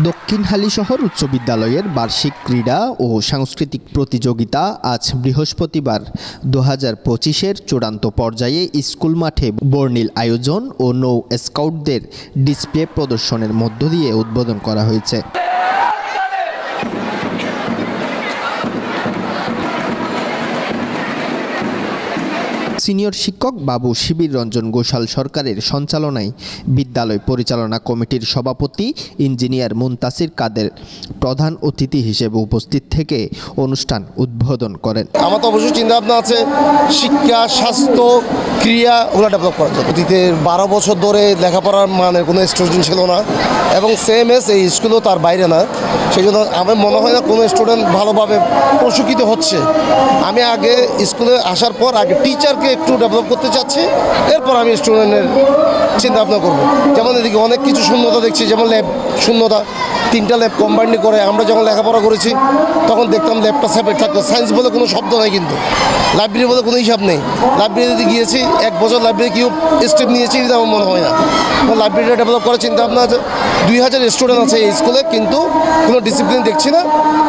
দক্ষিণ হালিশহর উচ্চ বিদ্যালয়ের বার্ষিক ক্রীড়া ও সাংস্কৃতিক প্রতিযোগিতা আজ বৃহস্পতিবার 2025-এর চূড়ান্ত পর্যায়ে স্কুল মাঠে বর্ণিল আয়োজন ও নৌ স্কাউটদের ডিসপ্লে প্রদর্শনের মধ্য দিয়ে উদ্বোধন করা হয়েছে। সিনিয়র শিক্ষক বাবু শিবির রঞ্জন ঘোষাল সরকারের সঞ্চালনায় বিদ্যালয় পরিচালনা কমিটির সভাপতি ইঞ্জিনিয়ার মুনতাসির কাদের প্রধান অতিথি হিসেবে উপস্থিত থেকে অনুষ্ঠান উদ্বোধন করেন। আমার তো অবশ্যই চিন্তাভাবনা আছে শিক্ষা, স্বাস্থ্য, ক্রিয়া ওগুলো ডেভেলপ করার জন্য। অতীতে 12 বছর ধরে লেখাপড়ার মানে কোনো স্টুডেন্ট ছিল না এবং সেম এস এই স্কুলও তার বাইরে না, সেই জন্য আমার মনে হয় না কোনো স্টুডেন্ট ভালোভাবে প্রশিক্ষিত হচ্ছে। আমি আগে স্কুলে আসার পর আগে টিচারকে একটু ডেভেলপ করতে চাচ্ছি, এরপর আমি স্টুডেন্টের চিন্তা ভাবনা করবো। যেমন এদিকে অনেক কিছু শূন্যতা দেখছি, যেমন ল্যাব শূন্যতা, 3টা ল্যাব কম্বাইন্ড করে আমরা যখন লেখাপড়া করেছি তখন দেখতাম ল্যাবটা সেপারেট থাকতো। সায়েন্স বলে কোনো শব্দ নাই, কিন্তু লাইব্রেরি বলে কোনো হিসাব নেই। লাইব্রেরিতে গিয়েছি 1 বছর, লাইব্রেরি কেউ স্টেপ নিয়েছি এটা আমার মনে হয় না। লাইব্রেরিটা ডেভেলপ করার চিন্তা ভাবনা আছে। 2000 স্টুডেন্ট আছে এই স্কুলে, কিন্তু কোনো ডিসিপ্লিন দেখছি না।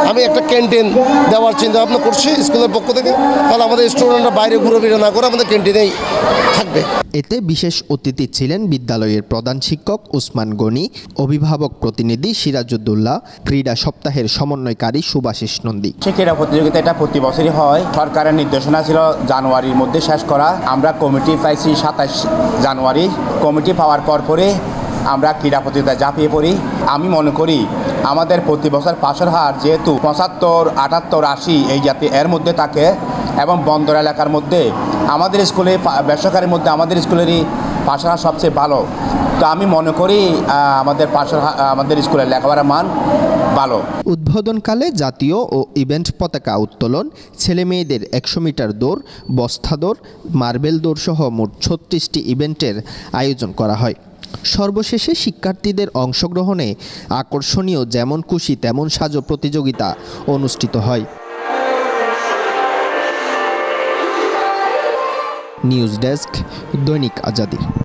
আমি একটা ক্যান্টিন দেওয়ার চিন্তা ভাবনা করছি স্কুলের পক্ষ থেকে, তাহলে আমাদের স্টুডেন্টরা বাইরে ঘুরে না করে আমাদের ক্যান্টিনেই থাকবে। এতে বিশেষ অতিথি ছিলেন বিদ্যালয়ের প্রধান শিক্ষক উসমান গনি, অভিভাবক প্রতিনিধি সিরাজউদ্দৌলা, ক্রীড়া সপ্তাহের সমন্বয়কারী সুভাষিস নন্দী। ক্রীড়া প্রতিযোগিতা এটা প্রতি বছরই হয়। সরকারের নির্দেশনা ছিল জানুয়ারির মধ্যে শেষ করা। আমরা কমিটি পাইছি 27 জানুয়ারি। কমিটি পাওয়ার পরে আমরা ক্রীড়া প্রতিযোগিতায় ঝাঁপিয়ে পড়ি। আমি মনে করি আমাদের প্রতি বছর পাশের হার যেহেতু 75, 78, 80 এই জাতীয় এর মধ্যে থাকে এবং বন্দর এলাকার মধ্যে আমাদের স্কুলে, বেসরকারির মধ্যে আমাদের স্কুলেরই পাশের হার সবচেয়ে ভালো। তো আমি মনে করি আমাদের স্কুলের লেখাপড়ার মান ভালো। উদ্বোধনকালে জাতীয় ও ইভেন্ট পতাকা উত্তোলন, ছেলে মেয়েদের 100 মিটার দৌড়, বস্তা দৌড়, মার্বেল দৌড় সহ মোট 36টি ইভেন্টের আয়োজন করা হয়। সর্বশেষে শিক্ষার্থীদের অংশগ্রহণে আকর্ষণীয় যেমন খুশি তেমন সাজো প্রতিযোগিতা অনুষ্ঠিত হয়। নিউজ ডেস্ক, দৈনিক আজাদী।